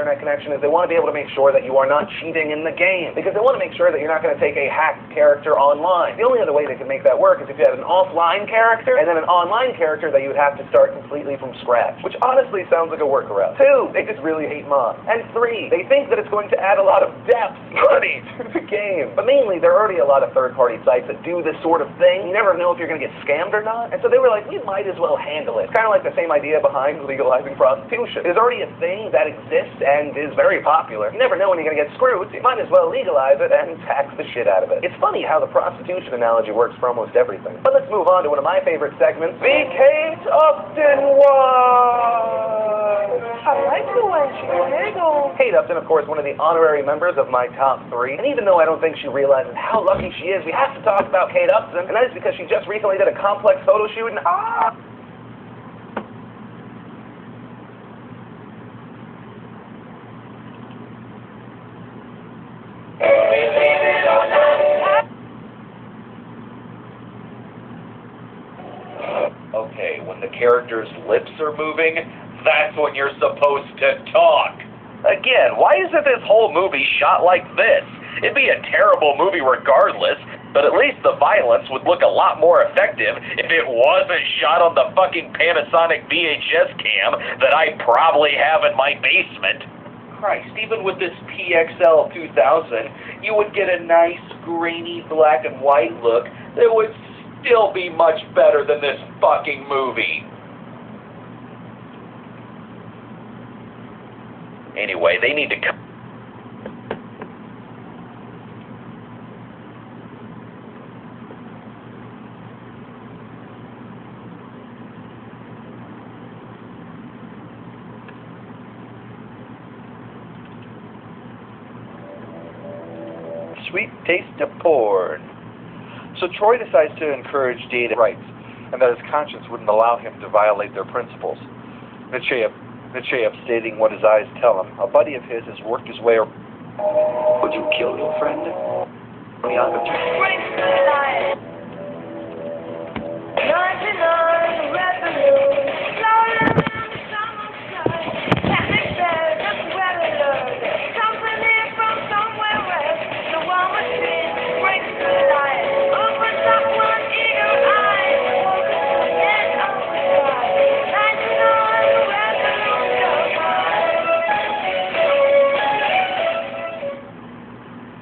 internet connection is they want to be able to make sure that you are not cheating in the game, because they want to make sure that you're not going to take a hacked character online. The only other way they can make that work is if you had an offline character and then an online character that you would have to start completely from scratch, which honestly sounds like a workaround. 2, they just really hate mods. And 3, they think that it's going to add a lot of depth, money, to the game. But mainly, there are already a lot of third-party sites that do this sort of thing. You never know if you're going to get scammed or not. And so they were like, we might as well handle it. Kind of like the same idea behind legalizing prostitution. There's already a thing that exists and is very popular. You never know when you're going to get screwed, so you might as well legalize it and tax the shit out of it. It's funny how the prostitution analogy works for almost everything. But let's move on to one of my favorite segments, the Kate Upton One. I like the way she giggles. Kate Upton, of course, one of the honorary members of my top 3. And even though I don't think she realizes how lucky she is, we have to talk about Kate Upton. And that is because she just recently did a complex photo shoot and Okay, when the character's lips are moving, that's when you're supposed to talk. Again, why isn't this whole movie shot like this? It'd be a terrible movie regardless, but at least the violence would look a lot more effective if it wasn't shot on the fucking Panasonic VHS cam that I probably have in my basement. Christ, even with this PXL 2000, you would get a nice grainy black and white look that would still be much better than this fucking movie. Anyway, they need to come. Sweet taste of porn. So Troy decides to encourage data rights, and that his conscience wouldn't allow him to violate their principles. Nechayev stating what his eyes tell him. A buddy of his has worked his way. Would you kill your friend?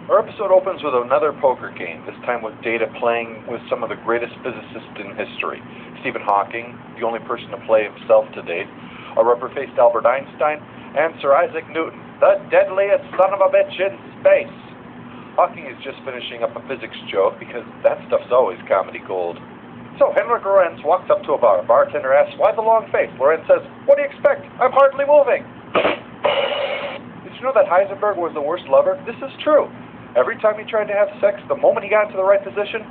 Our episode opens with another poker game, this time with Data playing with some of the greatest physicists in history. Stephen Hawking, the only person to play himself to date, a rubber-faced Albert Einstein, and Sir Isaac Newton, the deadliest son of a bitch in space. Hawking is just finishing up a physics joke because that stuff's always comedy gold. So Henrik Lorenz walks up to a bar. Bartender asks, "Why the long face?" Lorenz says, "What do you expect? I'm hardly moving." Did you know that Heisenberg was the worst lover? This is true. Every time he tried to have sex, the moment he got into the right position,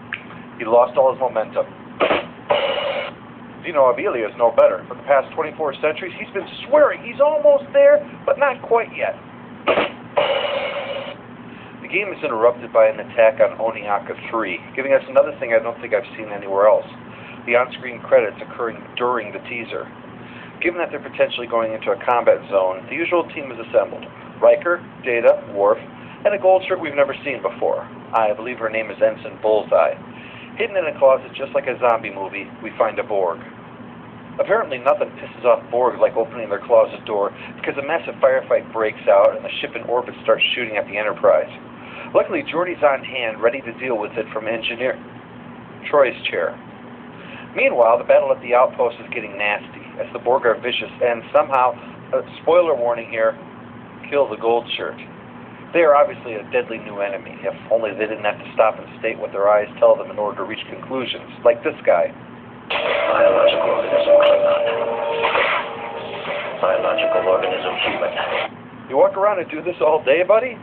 he lost all his momentum. Zeno Abelia is no better. For the past 24 centuries, he's been swearing he's almost there, but not quite yet. The game is interrupted by an attack on Oniaka 3, giving us another thing I don't think I've seen anywhere else. The on-screen credits occurring during the teaser. Given that they're potentially going into a combat zone, the usual team is assembled. Riker, Data, Worf, and a gold shirt we've never seen before. I believe her name is Ensign Bullseye. Hidden in a closet just like a zombie movie, we find a Borg. Apparently nothing pisses off Borg like opening their closet door, because a massive firefight breaks out and the ship in orbit starts shooting at the Enterprise. Luckily, Geordi's on hand, ready to deal with it from Engineer Troy's chair. Meanwhile, the battle at the outpost is getting nasty, as the Borg are vicious and somehow, spoiler warning here, kill the gold shirt. They are obviously a deadly new enemy, if only they didn't have to stop and state what their eyes tell them in order to reach conclusions, like this guy. Biological organism Klingon. Biological organism human. You walk around and do this all day, buddy?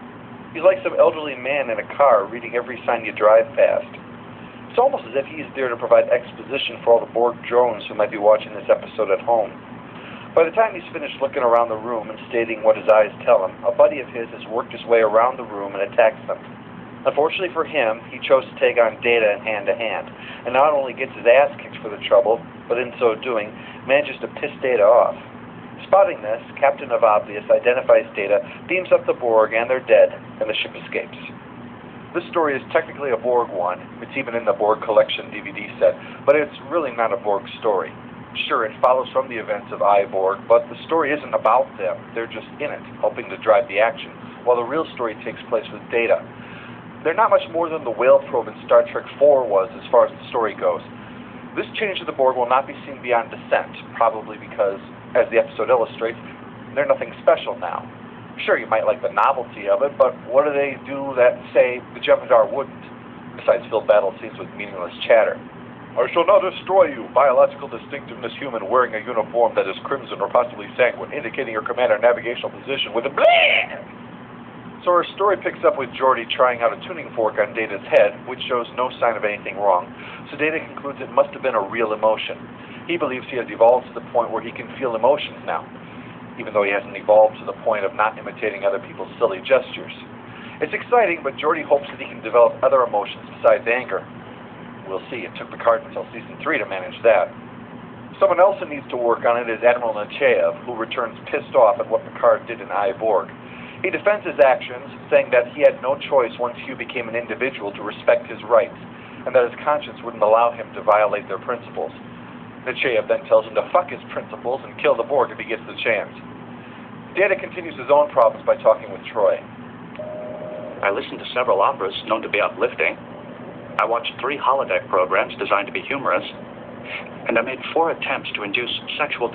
He's like some elderly man in a car reading every sign you drive past. It's almost as if he's there to provide exposition for all the Borg drones who might be watching this episode at home. By the time he's finished looking around the room and stating what his eyes tell him, a buddy of his has worked his way around the room and attacks them. Unfortunately for him, he chose to take on Data in hand-to-hand, and not only gets his ass kicked for the trouble, but in so doing, manages to piss Data off. Spotting this, Captain of Obvious identifies Data, beams up the Borg, and they're dead, and the ship escapes. This story is technically a Borg one. It's even in the Borg Collection DVD set, but it's really not a Borg story. Sure, it follows from the events of I, Borg, but the story isn't about them. They're just in it, helping to drive the action, while the real story takes place with Data. They're not much more than the whale probe in Star Trek IV was as far as the story goes. This change of the Borg will not be seen beyond Descent, probably because, as the episode illustrates, they're nothing special now. Sure, you might like the novelty of it, but what do they do that, say, the Jem'Hadar wouldn't, besides fill battle scenes with meaningless chatter? I shall now destroy you, biological distinctiveness human wearing a uniform that is crimson or possibly sanguine, indicating your command or navigational position with a bleh! So our story picks up with Geordi trying out a tuning fork on Data's head, which shows no sign of anything wrong. So Data concludes it must have been a real emotion. He believes he has evolved to the point where he can feel emotions now, even though he hasn't evolved to the point of not imitating other people's silly gestures. It's exciting, but Geordi hopes that he can develop other emotions besides anger. We'll see. It took Picard until Season 3 to manage that. Someone else who needs to work on it is Admiral Nechayev, who returns pissed off at what Picard did in I, Borg. He defends his actions, saying that he had no choice once Hugh became an individual to respect his rights, and that his conscience wouldn't allow him to violate their principles. Nechayev then tells him to fuck his principles and kill the Borg if he gets the chance. Data continues his own problems by talking with Troy. I listened to several operas known to be uplifting. I watched 3 holodeck programs designed to be humorous. And I made 4 attempts to induce sexual